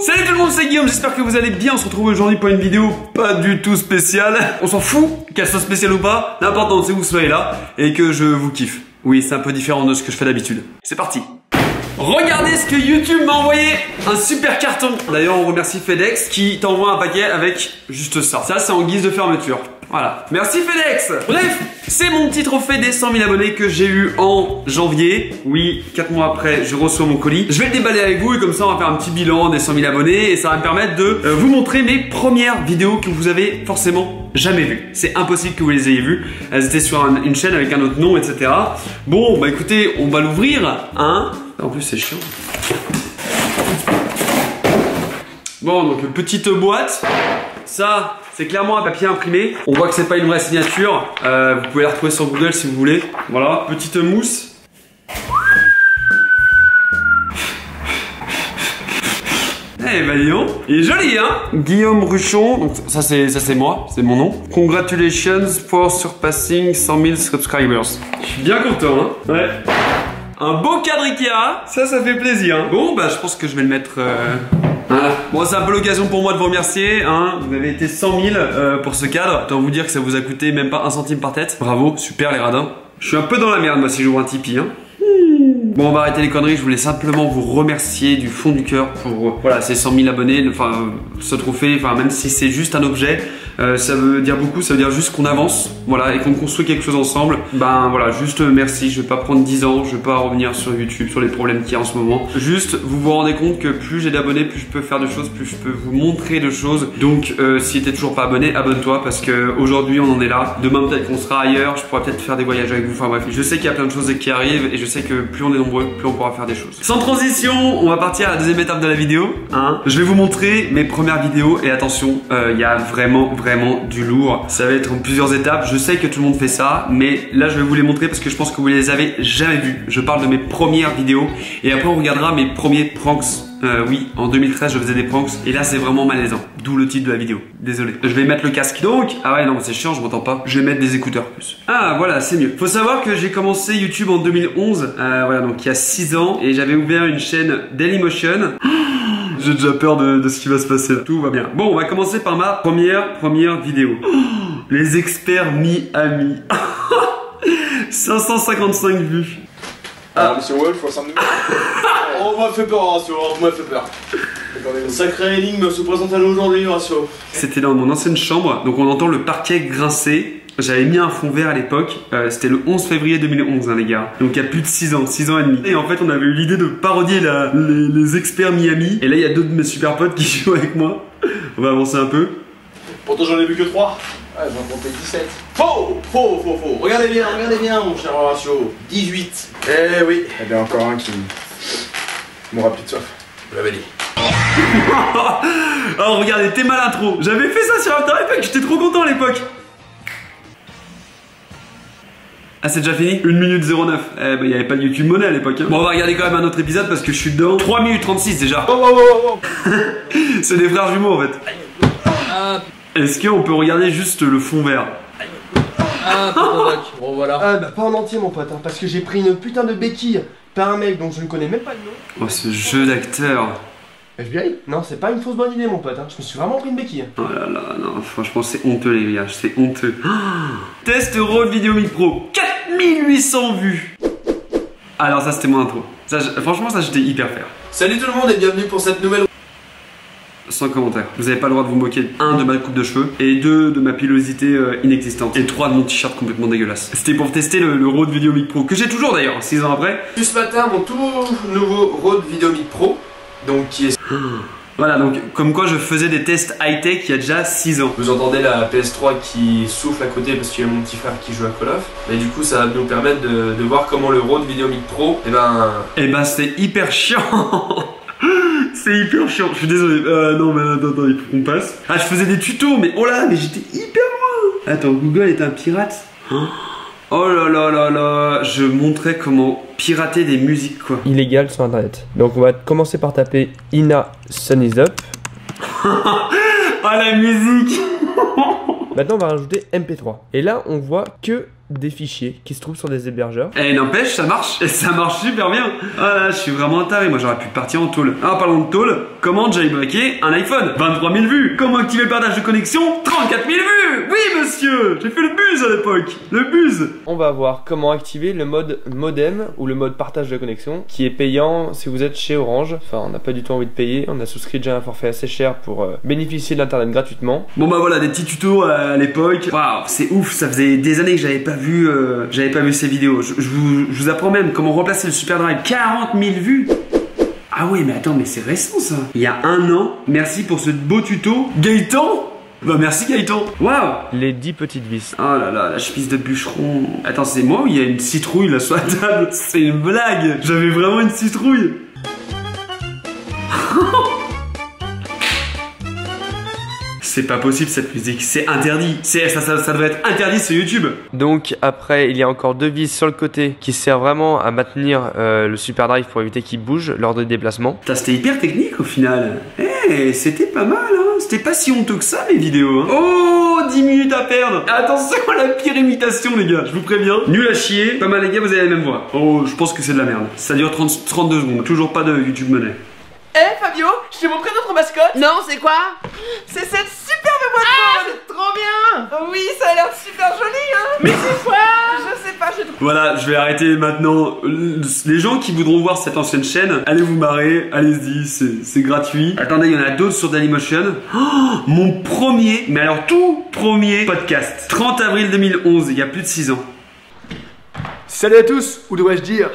Salut tout le monde, c'est Guillaume, j'espère que vous allez bien. On se retrouve aujourd'hui pour une vidéo pas du tout spéciale. On s'en fout qu'elle soit spéciale ou pas. L'important c'est que vous soyez là et que je vous kiffe. Oui, c'est un peu différent de ce que je fais d'habitude. C'est parti. Regardez ce que YouTube m'a envoyé, un super carton. D'ailleurs on remercie FedEx qui t'envoie un paquet avec juste ça. Ça c'est en guise de fermeture. Voilà, merci FedEx. Bref, c'est mon petit trophée des 100 000 abonnés que j'ai eu en janvier. Oui, 4 mois après je reçois mon colis. Je vais le déballer avec vous et comme ça on va faire un petit bilan des 100 000 abonnés. Et ça va me permettre de vous montrer mes premières vidéos que vous avez forcément jamais vues. C'est impossible que vous les ayez vues. Elles étaient sur une chaîne avec un autre nom, etc. Bon, bah écoutez, on va l'ouvrir, hein. En plus c'est chiant. Bon, donc petite boîte. Ça, c'est clairement un papier imprimé. On voit que c'est pas une vraie signature. Vous pouvez la retrouver sur Google si vous voulez. Voilà, petite mousse. Eh ben dis donc, il est joli hein. Guillaume Ruchon, donc ça c'est moi, c'est mon nom. Congratulations for surpassing 100 000 subscribers. Je suis bien content hein. Ouais. Un beau cadre Ikea, ça fait plaisir. Hein. Bon bah je pense que je vais le mettre... Voilà. Bon c'est un peu l'occasion pour moi de vous remercier hein. Vous avez été 100 000 pour ce cadre. Autant vous dire que ça vous a coûté même pas 1 centime par tête. Bravo, super les radins. Je suis un peu dans la merde moi si j'ouvre un Tipeee hein. Bon on va arrêter les conneries, je voulais simplement vous remercier du fond du cœur pour voilà, ces 100 000 abonnés, enfin ce trophée, enfin même si c'est juste un objet, ça veut dire beaucoup, ça veut dire juste qu'on avance, voilà, et qu'on construit quelque chose ensemble. Ben voilà, juste merci, je vais pas prendre 10 ans, je vais pas revenir sur YouTube, sur les problèmes qu'il y a en ce moment. Juste, vous vous rendez compte que plus j'ai d'abonnés, plus je peux faire de choses, plus je peux vous montrer de choses. Donc si t'es toujours pas abonné, abonne-toi parce que aujourd'hui on en est là. Demain peut-être qu'on sera ailleurs, je pourrais peut-être faire des voyages avec vous, enfin bref. Je sais qu'il y a plein de choses qui arrivent et je sais que plus on est nombreux, plus on pourra faire des choses. Sans transition, on va partir à la deuxième étape de la vidéo. Hein. Je vais vous montrer mes premières vidéos et attention, il y a vraiment du lourd. Ça va être en plusieurs étapes. Je sais que tout le monde fait ça, mais là je vais vous les montrer parce que je pense que vous les avez jamais vus. Je parle de mes premières vidéos et après on regardera mes premiers pranks. Oui, en 2013 je faisais des pranks et là c'est vraiment malaisant. D'où le titre de la vidéo. Désolé. Je vais mettre le casque. Donc, ah ouais non c'est chiant, je m'entends pas. Je vais mettre des écouteurs plus. Ah voilà, c'est mieux. Faut savoir que j'ai commencé YouTube en 2011. Voilà, donc il y a 6 ans et j'avais ouvert une chaîne Dailymotion. J'ai déjà peur de ce qui va se passer là. Tout va bien. Bon, on va commencer par ma première vidéo. Les experts Miami. 555 vues. Ah, monsieur Wolf, 62. On m'a fait peur, Ratio, on m'a fait peur. Une sacrée énigme se présente à nous aujourd'hui, Ratio. C'était dans mon ancienne chambre, donc on entend le parquet grincer. J'avais mis un fond vert à l'époque, c'était le 11 février 2011 hein, les gars. Donc il y a plus de 6 ans et demi. Et en fait on avait eu l'idée de parodier les experts Miami. Et là il y a 2 de mes super potes qui jouent avec moi. On va avancer un peu. Pourtant j'en ai vu que 3. Ouais, j'en comptais 17. Faux. Regardez bien mon cher Ratio. 18. Eh oui. Il y en a encore un qui m'aura plus de soif. Vous l'avez dit. Oh regardez, t'es mal intro. J'avais fait ça sur After Effects, j'étais trop content à l'époque. Ah c'est déjà fini? 1 minute 09. Eh ben il y avait pas de YouTube Money à l'époque hein. Bon on va regarder quand même un autre épisode parce que je suis dedans. 3 minutes 36 déjà. C'est des frères jumeaux en fait. Est-ce qu'on peut regarder juste le fond vert? Ah bon voilà. Ah bah pas en entier mon pote hein, parce que j'ai pris une putain de béquille par un mec dont je ne connais même pas le nom. Oh ce jeu d'acteur. FBI? Non c'est pas une fausse bonne idée mon pote hein. Je me suis vraiment pris une béquille. Oh là là non franchement c'est honteux les gars, c'est honteux. Test Rode VideoMic Pro 4800 vues. Alors ça c'était mon intro. Ça, franchement ça j'étais hyper fier. Salut tout le monde et bienvenue pour cette nouvelle... Sans commentaire. Vous avez pas le droit de vous moquer 1 de ma coupe de cheveux et 2 de ma pilosité inexistante et 3 de mon t-shirt complètement dégueulasse. C'était pour tester le Rode VideoMic Pro que j'ai toujours d'ailleurs 6 ans après. Ce matin mon tout nouveau Rode VideoMic Pro donc qui est... Voilà donc comme quoi je faisais des tests high-tech il y a déjà 6 ans. Vous entendez la PS3 qui souffle à côté parce qu'il y a mon petit frère qui joue à Call of. Et du coup ça va nous permettre de voir comment le Rode VideoMic Pro et ben c'est hyper chiant. C'est hyper chiant, je suis désolé. Non mais attends, il faut qu'on passe. Ah je faisais des tutos mais oh là mais j'étais hyper loin. Attends, Google est un pirate. Oh là là là là, je montrais comment pirater des musiques quoi. Illégal sur internet. Donc on va commencer par taper Ina Sun Is Up. Oh la musique. Maintenant on va rajouter MP3. Et là on voit que des fichiers qui se trouvent sur des hébergeurs. Et n'empêche, ça marche. Et ça marche super bien. Ah là, je suis vraiment un taré. Moi, j'aurais pu partir en tôle. Ah, parlons de tôle. Comment jailbreaker un iPhone? 23 000 vues. Comment activer le partage de connexion? 34 000 vues. Oui, monsieur. J'ai fait le buzz à l'époque. Le buzz. On va voir comment activer le mode modem ou le mode partage de connexion qui est payant si vous êtes chez Orange. Enfin, on n'a pas du tout envie de payer. On a souscrit déjà un forfait assez cher pour bénéficier de l'internet gratuitement. Bon bah voilà, des petits tutos à l'époque. Waouh, c'est ouf. Ça faisait des années que j'avais pas vu ces vidéos. Je vous apprends même comment remplacer le Super Drive. 40 000 vues. Ah oui, mais attends, mais c'est récent ça. Il y a 1 an. Merci pour ce beau tuto, Gaëtan. Bah merci Gaëtan. Waouh. Les 10 petites vis. Oh là là, la chemise de bûcheron. Attends, c'est moi ou il y a une citrouille là sur la table? C'est une blague. J'avais vraiment une citrouille. C'est pas possible cette musique, c'est interdit. Ça devrait être interdit sur YouTube. Donc après, il y a encore 2 vis sur le côté qui servent vraiment à maintenir le Super Drive pour éviter qu'il bouge lors des déplacements. Putain, c'était hyper technique au final. Eh, c'était pas mal, hein. C'était pas si honteux que ça les vidéos, hein. Oh, 10 minutes à perdre. Attention à la pire imitation les gars, je vous préviens. Nul à chier, pas mal les gars, vous avez la même voix. Oh, je pense que c'est de la merde. Ça dure 32 secondes, toujours pas de YouTube Money. Eh Fabio, je t'ai montré notre mascotte. Non, c'est quoi? C'est cette superbe boîte jaune. C'est trop bien. Oui, ça a l'air super joli, hein. Mais c'est quoi? Je sais pas, j'ai trouvé. Voilà, je vais arrêter maintenant. Les gens qui voudront voir cette ancienne chaîne, allez vous marrer, allez-y, c'est gratuit. Attendez, il y en a d'autres sur Dailymotion. Oh, mon premier, mais alors tout premier podcast. 30 avril 2011, il y a plus de 6 ans. Salut à tous, ou devrais-je dire?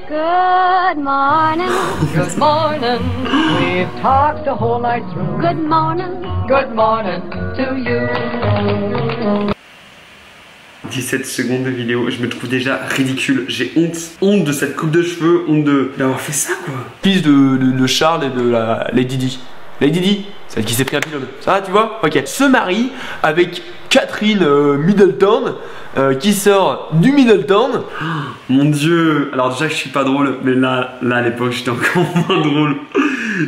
Good morning. Good morning. We've talked the whole night through. Good morning. Good morning to you. 17 secondes de vidéo, je me trouve déjà ridicule. J'ai honte. Honte de cette coupe de cheveux, honte d'avoir fait ça quoi. Fils de Charles et de la Lady Di. Lady Di, celle qui s'est pris un pilote. Ça, tu vois? Ok. Se marie avec Catherine Middleton, qui sort du Middleton. Mon dieu. Alors déjà que je suis pas drôle, mais là à l'époque j'étais encore moins drôle.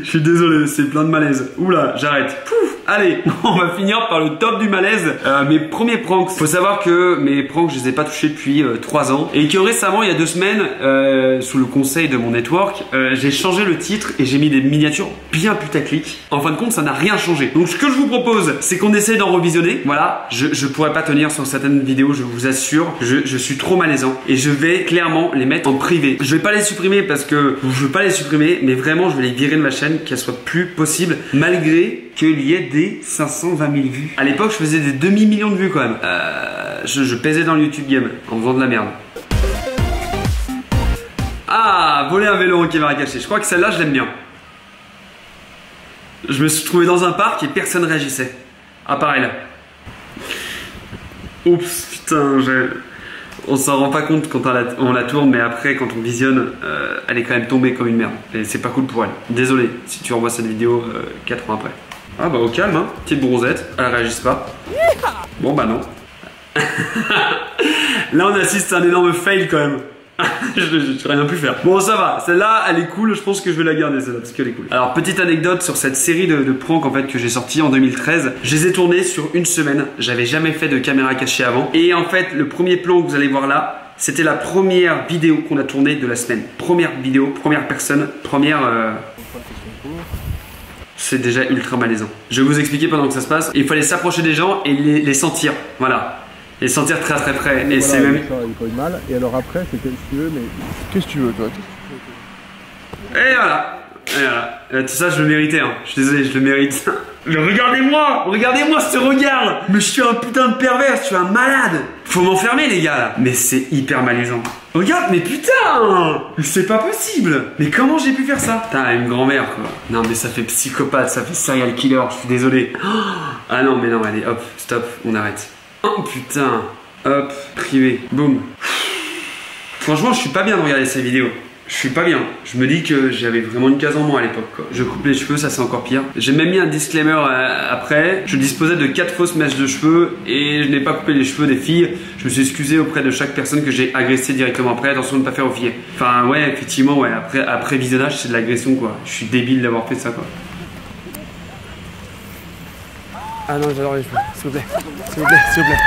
Je suis désolé, c'est plein de malaise. Oula, j'arrête. Pouf. Allez, on va finir par le top du malaise. Mes premiers pranks. Faut savoir que mes pranks, je les ai pas touchés depuis 3 ans. Et que récemment, il y a 2 semaines, sous le conseil de mon network, j'ai changé le titre et j'ai mis des miniatures bien putaclic. En fin de compte, ça n'a rien changé. Donc ce que je vous propose, c'est qu'on essaie d'en revisionner. Voilà, je pourrais pas tenir sur certaines vidéos, je vous assure. Je suis trop malaisant. Et je vais clairement les mettre en privé. Je vais pas les supprimer parce que je veux pas les supprimer, mais vraiment, je vais les virer de ma chaîne, qu'elle soit plus possible, malgré qu'il y ait des 520 000 vues. À l'époque, je faisais des demi-millions de vues quand même. Je pesais dans le YouTube game en faisant de la merde. Ah, voler un vélo en caméra cachée. Je crois que celle-là, je l'aime bien. Je me suis trouvé dans un parc et personne réagissait. Ah, pareil là. Oups, putain, on s'en rend pas compte quand on la tourne, mais après, quand on visionne, elle est quand même tombée comme une merde. Et c'est pas cool pour elle. Désolé si tu revois cette vidéo 4 ans après. Ah bah au calme, hein. Petite bronzette, elle réagisse pas. Bon bah non. Là on assiste à un énorme fail quand même. Je n'ai rien pu faire. Bon ça va, celle-là elle est cool, je pense que je vais la garder celle-là parce qu'elle est cool. Alors petite anecdote sur cette série de pranks en fait que j'ai sorti en 2013. Je les ai tournés sur 1 semaine, j'avais jamais fait de caméra cachée avant. Et en fait le premier plan que vous allez voir là, c'était la première vidéo qu'on a tournée de la semaine. Première vidéo, première personne, première... C'est déjà ultra malaisant. Je vais vous expliquer pendant que ça se passe. Il fallait s'approcher des gens et les sentir. Voilà. Les sentir très très près. Et voilà, c'est même... mal. Et alors après, c'est qu'est-ce que tu veux, mais... Qu'est-ce que tu veux, toi? Et voilà. Et voilà. Tout ça, je le méritais. Hein. Je suis désolé, je le mérite. Mais regardez-moi! Regardez-moi ce regard! Mais je suis un putain de pervers, je suis un malade! Faut m'enfermer, les gars, là! Mais c'est hyper malaisant. Regarde, mais putain! C'est pas possible! Mais comment j'ai pu faire ça? Putain, une grand-mère, quoi. Non, mais ça fait psychopathe, ça fait serial killer, je suis désolé. Ah non, mais non, allez, hop, stop, on arrête. Oh putain! Hop, privé, boum. Franchement, je suis pas bien de regarder ces vidéos. Je suis pas bien. Je me dis que j'avais vraiment une case en moins à l'époque. Je coupe les cheveux, ça c'est encore pire. J'ai même mis un disclaimer après. Je disposais de 4 fausses mèches de cheveux et je n'ai pas coupé les cheveux des filles. Je me suis excusé auprès de chaque personne que j'ai agressé directement après. Attention de ne pas faire aux filles. Enfin ouais, effectivement, ouais. Après visionnage, c'est de l'agression quoi. Je suis débile d'avoir fait ça quoi. Ah non, j'adore les cheveux. S'il vous plaît. S'il vous plaît, s'il vous plaît.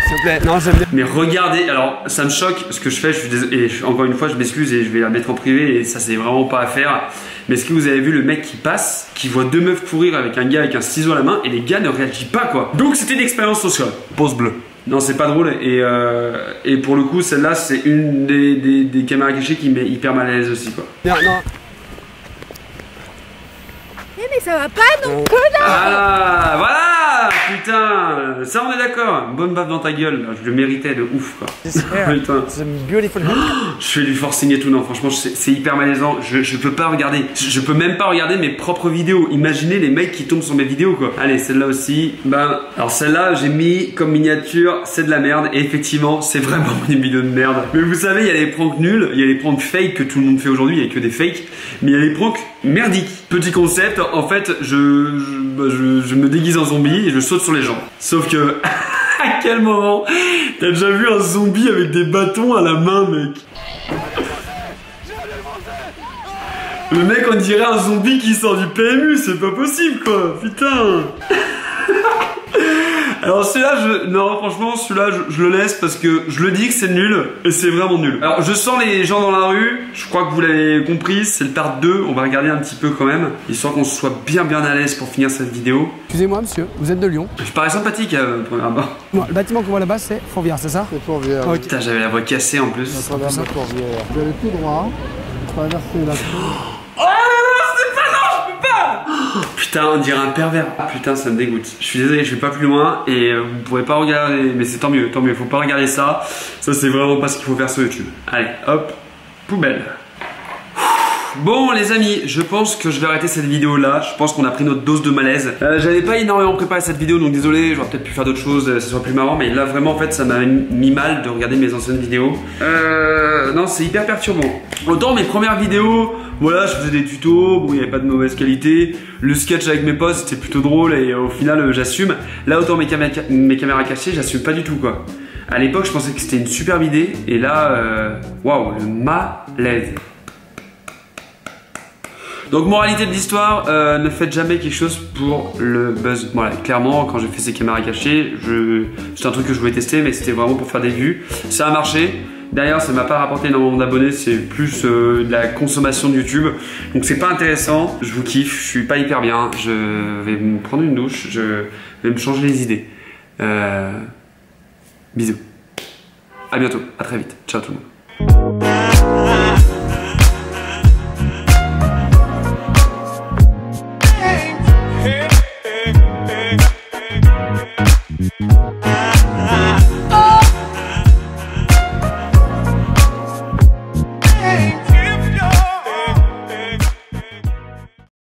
S'il vous plaît, non, j'aime bien. Mais regardez, alors ça me choque ce que je fais, je suis désolé, et encore une fois je m'excuse et je vais la mettre en privé et ça c'est vraiment pas à faire. Mais est-ce que vous avez vu le mec qui passe, qui voit deux meufs courir avec un gars avec un ciseau à la main et les gars ne réagissent pas quoi. Donc c'était une expérience sociale. Pause bleue. Non c'est pas drôle et pour le coup celle-là c'est une des caméras cachées qui met hyper mal à l'aise aussi quoi. Non, non. Mais ça va pas non, connard. Ah voilà. Putain, ça on est d'accord. Une bonne baffe dans ta gueule, là. Je le méritais de ouf quoi. Putain. C'est beautiful. Je fais du forcing et tout, non franchement c'est hyper malaisant, je peux pas regarder, je peux même pas regarder mes propres vidéos, imaginez les mecs qui tombent sur mes vidéos quoi. Allez celle-là aussi, ben alors celle-là j'ai mis comme miniature, c'est de la merde et effectivement c'est vraiment une vidéo de merde. Mais vous savez il y a les pranks nuls, il y a les pranks fake que tout le monde fait aujourd'hui, il y a que des fakes, mais il y a les pranks merdiques. Petit concept, en fait je me déguise en zombie et je saute sur les gens. Sauf que à quel moment t'as déjà vu un zombie avec des bâtons à la main mec? Le mec on dirait un zombie qui sort du PMU, c'est pas possible quoi, putain. Alors celui-là, non franchement celui-là je le laisse parce que je le dis que c'est nul et c'est vraiment nul. Alors je sens les gens dans la rue, je crois que vous l'avez compris, c'est le part 2, on va regarder un petit peu quand même, histoire qu'on soit bien à l'aise pour finir cette vidéo. Excusez-moi monsieur, vous êtes de Lyon? Je parais sympathique premier abord. Moi, le bâtiment qu'on voit là-bas c'est Fourvière, c'est ça? C'est Fourvière. Ok. Putain j'avais la voix cassée en plus. À travers de Fourvière. Vous allez tout droit, traverser la cour. Putain, on dirait un pervers. Putain, ça me dégoûte. Je suis désolé, je vais pas plus loin et vous pourrez pas regarder. Mais c'est tant mieux, faut pas regarder ça. Ça, c'est vraiment pas ce qu'il faut faire sur YouTube. Allez, hop, poubelle. Bon les amis, je pense que je vais arrêter cette vidéo là. Je pense qu'on a pris notre dose de malaise. J'avais pas énormément préparé cette vidéo donc désolé, j'aurais peut-être pu faire d'autres choses, ça soit plus marrant. Mais là vraiment en fait ça m'a mis mal de regarder mes anciennes vidéos. Non c'est hyper perturbant. Autant mes premières vidéos, voilà je faisais des tutos, bon il n'y avait pas de mauvaise qualité. Le sketch avec mes potes c'était plutôt drôle et au final j'assume. Là autant mes caméras cachées j'assume pas du tout quoi. À l'époque je pensais que c'était une superbe idée et là waouh le malaise. Donc moralité de l'histoire, ne faites jamais quelque chose pour le buzz. Voilà, clairement quand j'ai fait ces caméras cachées, c'était un truc que je voulais tester mais c'était vraiment pour faire des vues. Ça a marché. D'ailleurs ça m'a pas rapporté énormément d'abonnés, c'est plus de la consommation de YouTube. Donc c'est pas intéressant, je vous kiffe, je suis pas hyper bien. Je vais me prendre une douche, je vais me changer les idées. Bisous. À bientôt, à très vite. Ciao tout le monde.